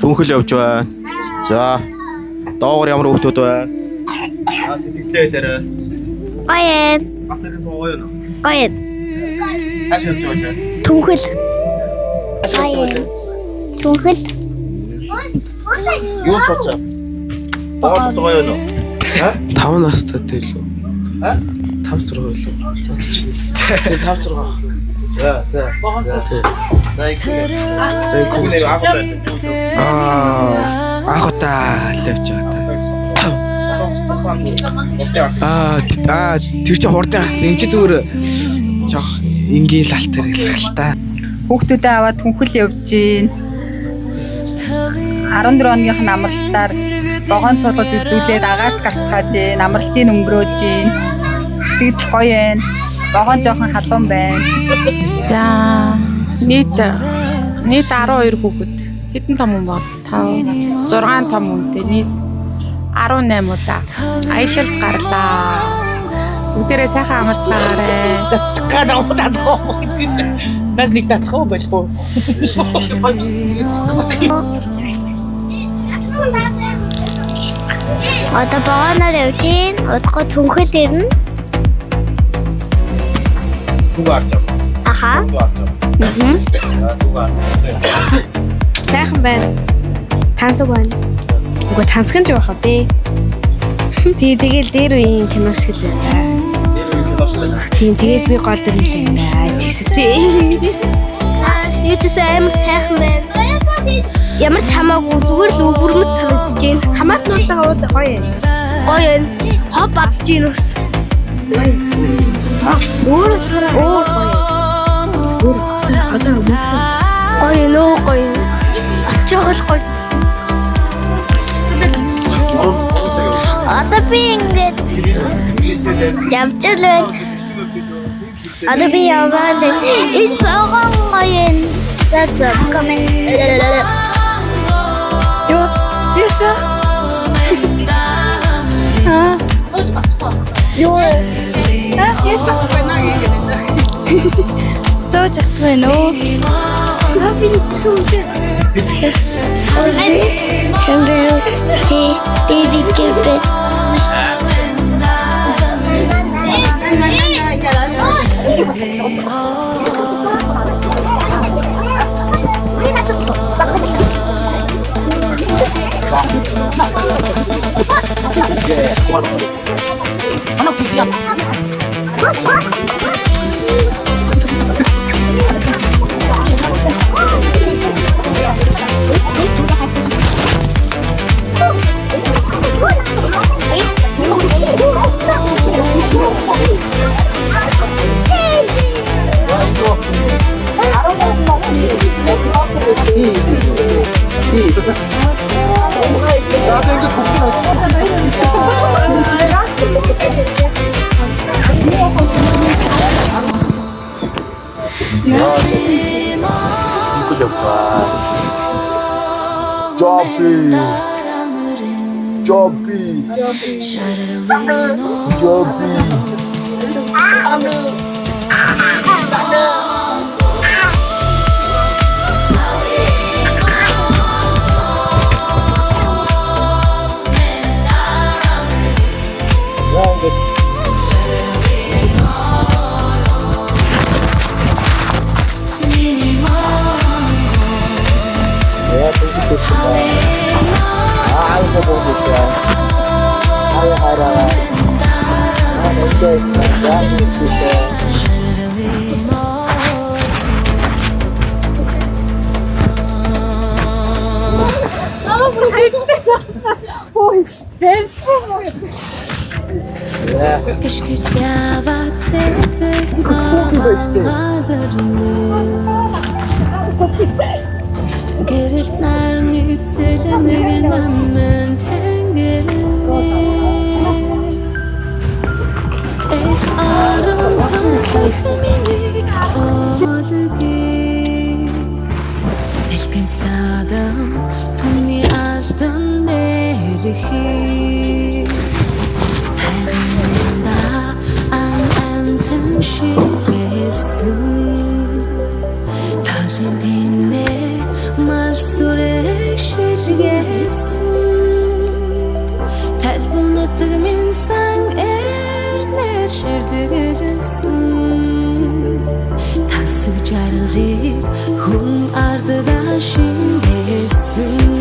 Түнхэл явж байна. За. Доогор ямар хөвгтүүд байна? Сэтгэлээ хэлээрэй. Гоён. Бас тэрэн суугаа юу? Гоён. Хаш явж байгаа юм. Түнхэл. Түнхэл. Юу ч бодсоо. Доогор цугаа юу нөө? 5 настай илүү. 5 6 илүү. Тэр 5 6. За. Хүүхний аав Ахта левч тэр чи хурдан гас энэ чи зүгээр жоох ингээл алт хэрэглэх л та. Хүүхдүүдээ аваад түнхэл явж гин. 14 оныхын амралтаар рогоон цолгож үзүүлээд агаарт гарцгааж гин. Амралтыг өнгөрөөж гин. Сэтгэл гоё байна. Рогоон жоохон халуун байна. За нийт 12 хүүхэд. Хэдэн том хүн бол 5 6 том хүнтэй нийт 18 улаа. Аялалд гарлаа. Бүгдээрээ сайхан амарч байгаарэ. Цэцгээд удаа гэж. Нас нэг татах уу болохгүй. Одоо богоноор явж гин. Удахгүй түнхэл ирнэ. Түг арч авах. Аха. Түг арч авах. Түг арч. Сайхан байна. Тансаг байна. Уга тансган ч байх вэ? Тэгэл дээр үеийн кино шиг л байна. Тийм тэгээд би гол дэр хэлээ байна. Тэгсэтэй. Юу ч амар сайхан байна. Ямар ч хамаагүй зүгээр л өвөрмөц санагдаж байна. Хамаатнуудаа уулзах гоё. Гоё байна. Хоб бадж гин ус. Өөр гоё. Одоо мөнгө Гоё нөө гоё. Очоол гоё. Одоо би ингээд явж л байна. Одоо би яваад энэ цогон гоё. За комент. Яса. Сууж багтаа. Юу? Яса. Сууж багтаа нөө. Би She feels Valentine mal sürek şilgesin Telbunadır minsan erner şerdegesin Tasık carılı hun ardıda şindesin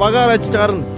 Багаар ажиж гарна.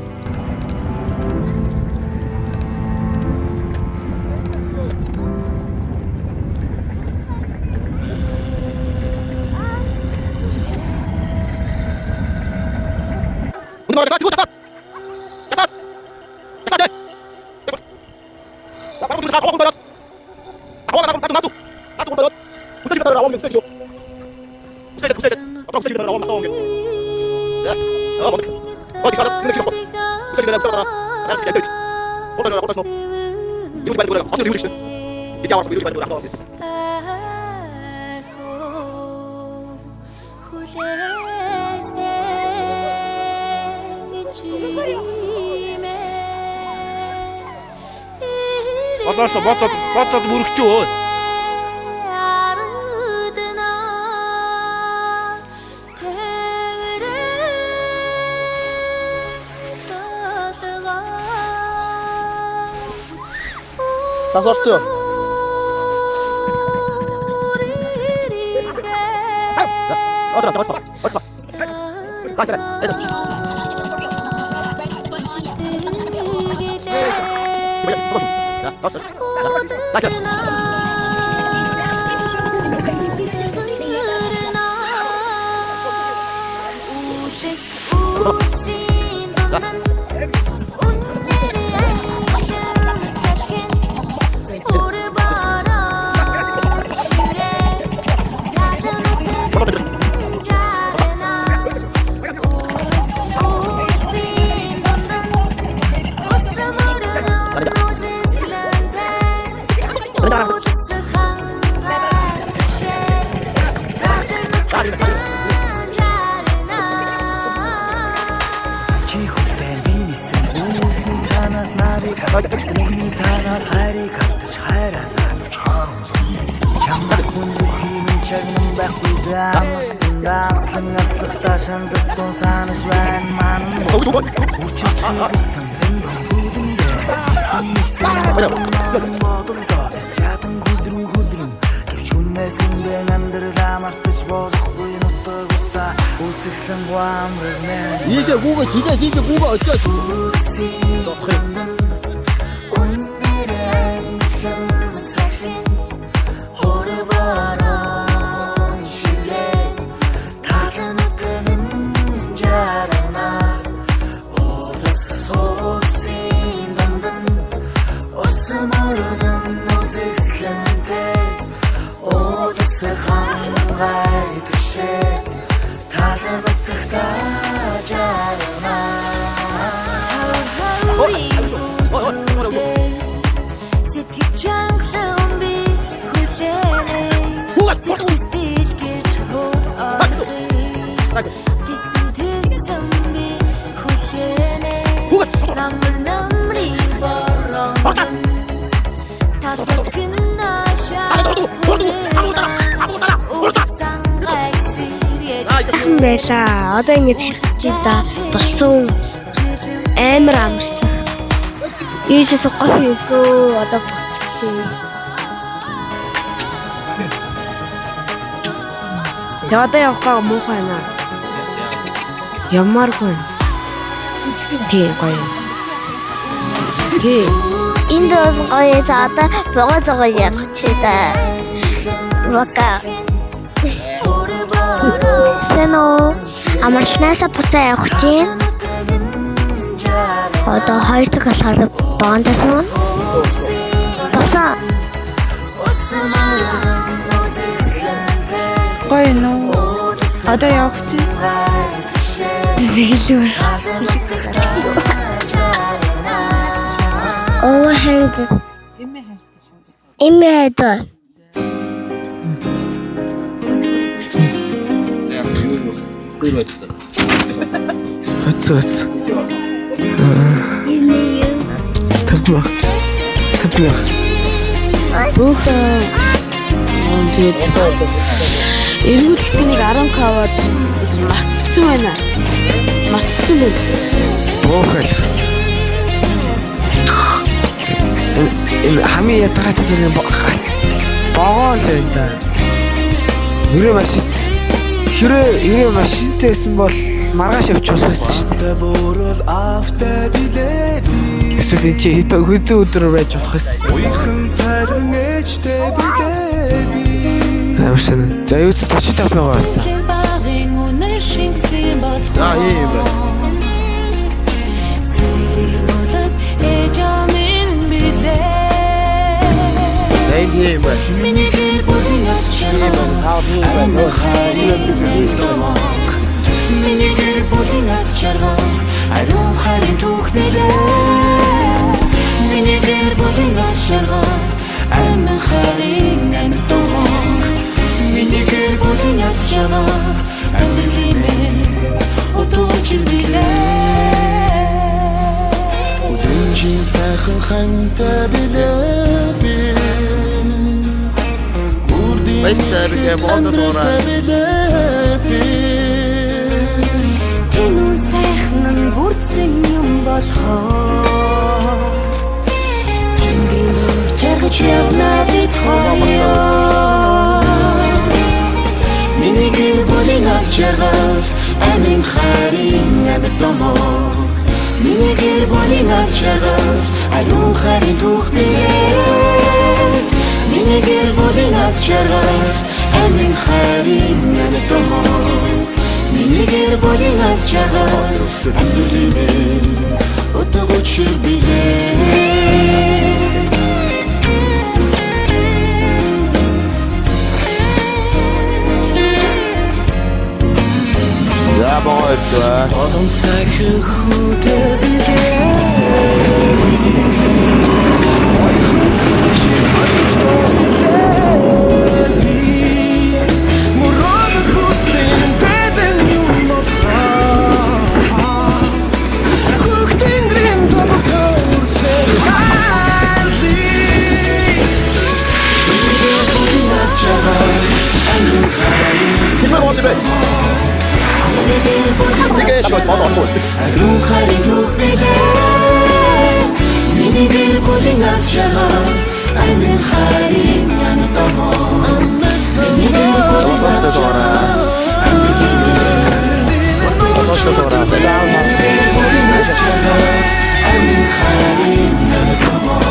Бацад мөрөгчөө. Тас орцоо. Ийшээ гүүгээ хилээ хийгээ гүүгээ очиод. Horvaran şirek tadını сайхан байлаа. Одоо ингэж харчих та болсон амар амарсан. Ийшээс гоё юусоо одоо буцчих чинь. Тэгээ одоо явахгаа муухай байна. Ямаргүй. Тий гоё. Тий. Энд бол гоё за одоо богоо зогоо явах чи да. Вака. Сэно амарлнаасаа буцаа явах чинь. Одоо 2 дахь болохоор боондос мөн. Босоо. Гоё нөө. Одоо явах чи. Зэглүүр. Оо хэнд. Имээ доо. Өц. Тавмаа. Бүх тэгээд эргүүлэхдээ нэг 10 кавад мартцсан байна. Боохол. Энэ хамгийн ятгатай зүйл богоо л энэ да. Хэрэг машинтайсэн бол маргааш явуулах байсан шүү дээ. Эсвэл чи хэдэн өдөр байж болох байсан. Амарсан. За юу ч 45 байгаа байсан. За ийм байна. Энд ийм байна. Миний гэр бүлийн аз жаргал ариун харин түүх билээ. Миний гэр бүлийн аз жаргал ариун харин амт дуурах. Миний гэр бүлийн аз жаргал амтлимээ утууч билээ. Өдөржин сайхан ханта билээ би. Баярлалаа бие боондос ороо. Тэнүү сайхан бүрдсэн юм болохоо. Тэнгэрийн жаргаж явна бид хоёроо. Миний гэр бүлийн аз жаргал амин харин амт домоо. Миний гэр бүлийн аз жаргал ариун харин түүх билээ. Миний гэр бүлийн аз жаргал амин харин амт домоо. Миний гэр бүлийн аз жаргал амтлимээ утууч билээ. За богоо. Олон сайхан хөтөр билээ. Ариун харин түүх билээ. Миний гэр бүлийн аз жаргал амин харин амт домоо. Миний гэр бүлийн аз жаргал амтлимээ утууч билээ. Амин харин амт домоо.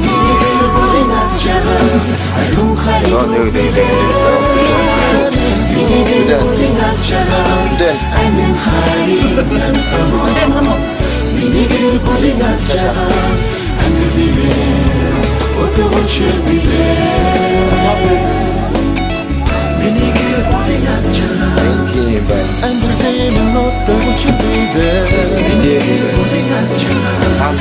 Миний гэр бүлийн аз жаргал ариун харин түүх билээ. Миний гэр бүлийн аз жаргал амин харин амт домоо. Миний гэр бүлийн аз жаргал амтлимээ утууч билээ. Миний гэр бүлийн аз жаргал амтлимээ утууч билээ. Миний гэр бүлийн аз жаргал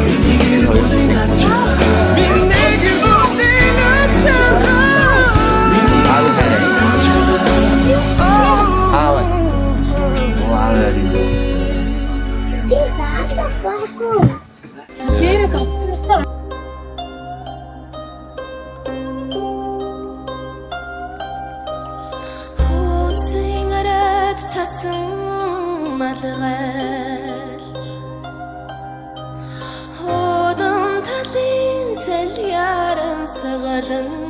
миний гэр бүлийн аз жаргал Дээрээс утсан. цасан малгай Одон талын сэл ярам сагалан